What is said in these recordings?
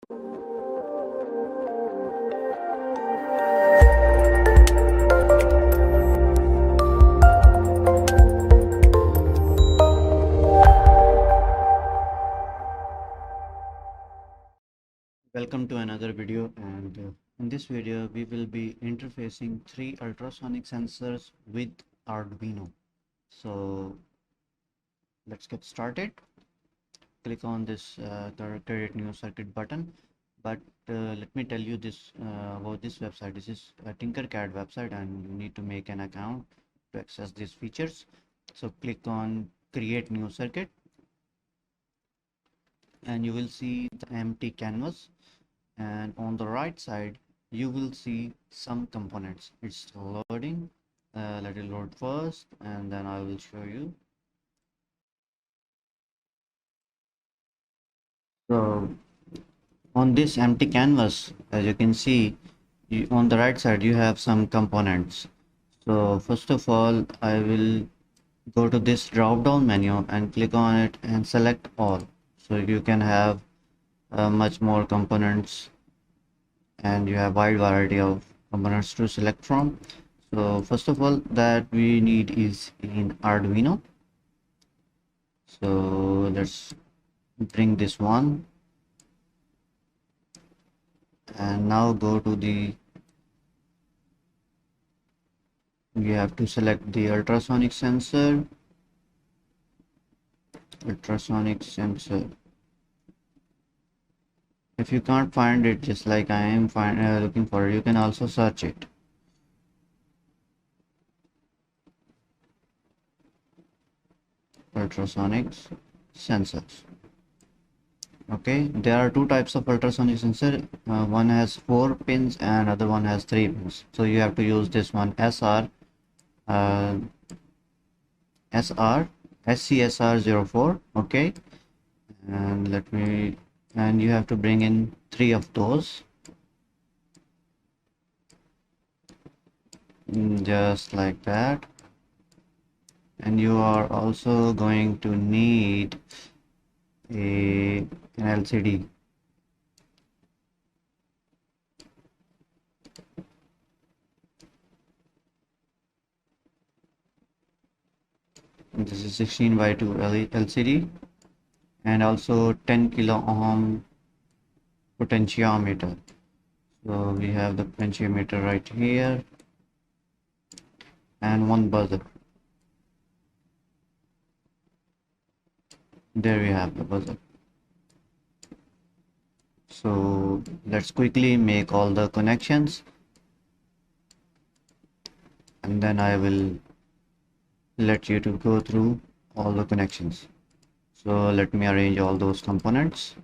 Welcome to another video, and in this video we will be interfacing three ultrasonic sensors with Arduino. So let's get started. Click on this create new circuit button, but let me tell you this about this website. This is a Tinkercad website and you need to make an account to access these features. So click on create new circuit and you will see the empty canvas, and on the right side you will see some components. It's loading. Let it load first and then I will show you. So on this empty canvas, as you can see, on the right side you have some components. So first of all, I will go to this drop down menu and click on it and select all, so you can have much more components and you have wide variety of components to select from. So first of all that we need is in Arduino. So let's bring this one and now go to the, we have to select the ultrasonic sensor. If you can't find it, just like I am looking for it, you can also search it. Ultrasonic sensors. Okay, there are two types of ultrasonic sensor. One has 4 pins and other one has 3 pins. So you have to use this one, SCSR04. Okay, and you have to bring in 3 of those, just like that. And you are also going to need an LCD. This is 16:2 LCD and also 10 kilo ohm potentiometer. So we have the potentiometer right here and one buzzer. There we have the buzzer. So let's quickly make all the connections and then I will let you to go through all the connections. So let me arrange all those components.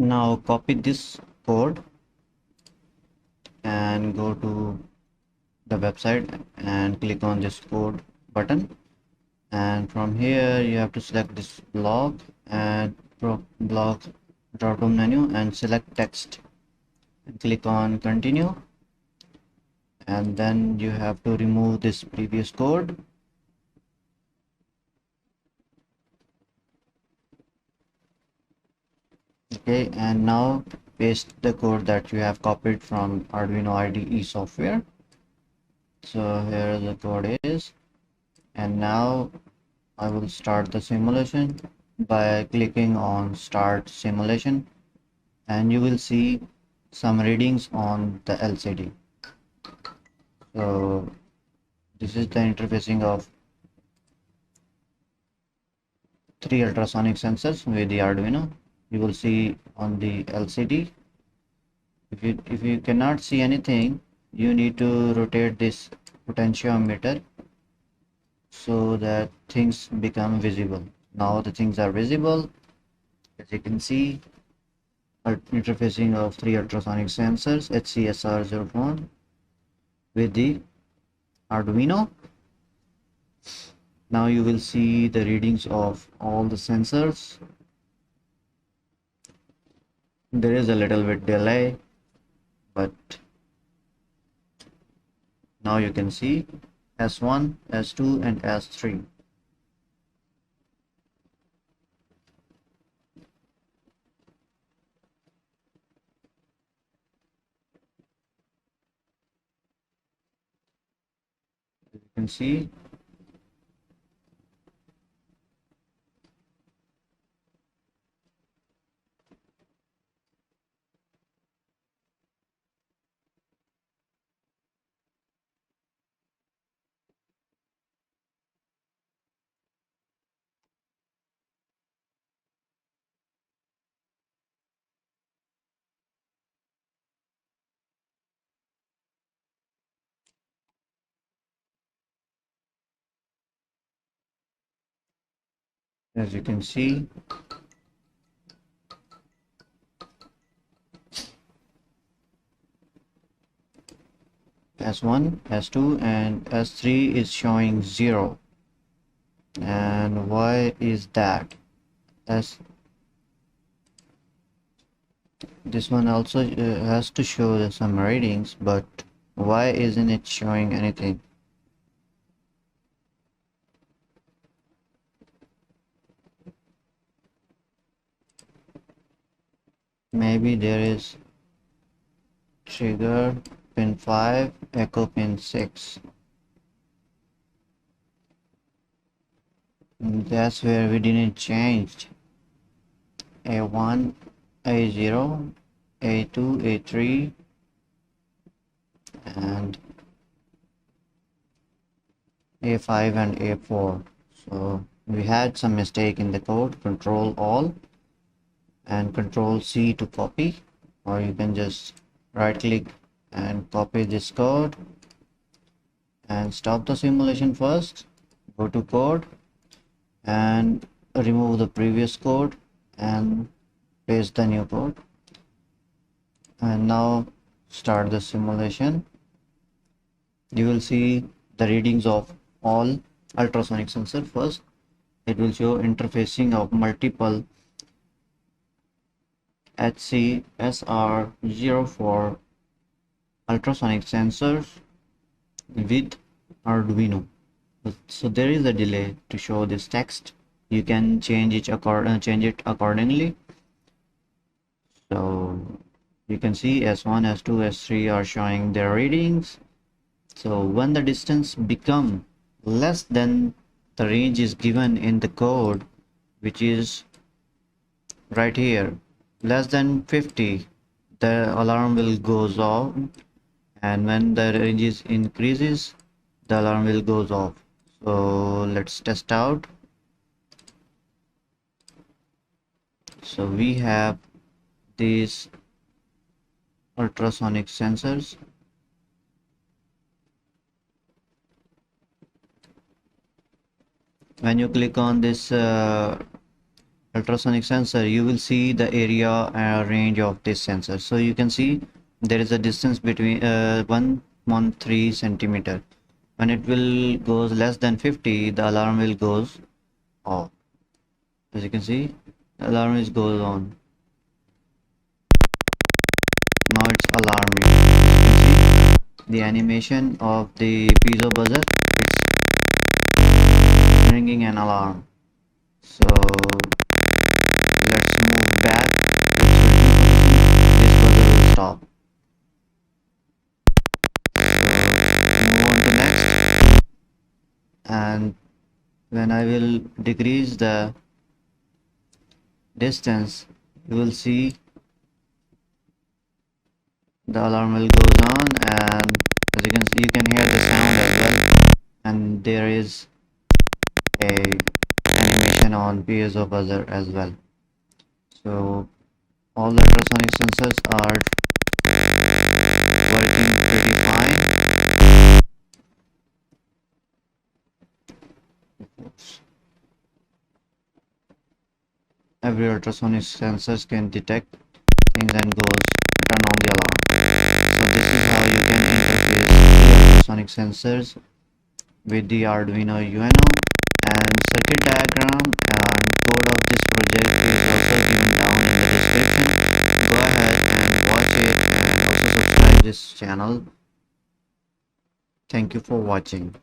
Now copy this code and go to the website and click on this code button, and from here you have to select this block and block drop down menu and select text and click on continue, and then you have to remove this previous code. Okay, and now paste the code that you have copied from Arduino IDE software. So here the code is, and now I will start the simulation by clicking on start simulation, and you will see some readings on the LCD. So this is the interfacing of 3 ultrasonic sensors with the Arduino. You will see on the LCD. If you cannot see anything, you need to rotate this potentiometer so that things become visible. Now the things are visible, as you can see. Interfacing of 3 ultrasonic sensors HCSR01 with the Arduino. Now you will see the readings of all the sensors. There is a little bit delay, but now you can see S1, S2 and S3. You can see As you can see, S1, S2 and S3 is showing 0. And why is that? As this one also has to show some readings, but why isn't it showing anything? Maybe there is trigger pin 5, echo pin 6. And that's where we didn't change. A1, A0, A2, A3 and A5 and A4. So we had some mistake in the code. Control all and Control C to copy, or you can just right click and copy this code and stop the simulation first. Go to code and remove the previous code and paste the new code, and now start the simulation. You will see the readings of all ultrasonic sensors. First, it will show interfacing of multiple HC-SR04 ultrasonic sensors with Arduino. So there is a delay to show this text. You can change it accordingly. So you can see S1, S2, S3 are showing their readings. So when the distance become less than the range is given in the code, which is right here, less than 50, the alarm will goes off, and when the range is increases, the alarm will goes off. So let's test out. So we have these ultrasonic sensors. When you click on this ultrasonic sensor, you will see the area range of this sensor. So you can see there is a distance between 113 centimeter. When it will goes less than 50, the alarm will goes off. As you can see, the alarm is goes on. Now it's alarming. As you can see the animation of the piezo buzzer, it's ringing an alarm. So let's move back to switching position. This buzzer will stop. So move on to next, and when I will decrease the distance, you will see the alarm will goes on, and as you can see, you can hear the sound as well, and there is a animation on piezo buzzer as well. So all the ultrasonic sensors are working pretty fine. Every ultrasonic sensors can detect things and goes turn on the alarm. So this is how you can interface the ultrasonic sensors with the Arduino UNO, and circuit diagram and code of this project is also given down in the description. Go ahead and watch it and also subscribe this channel. Thank you for watching.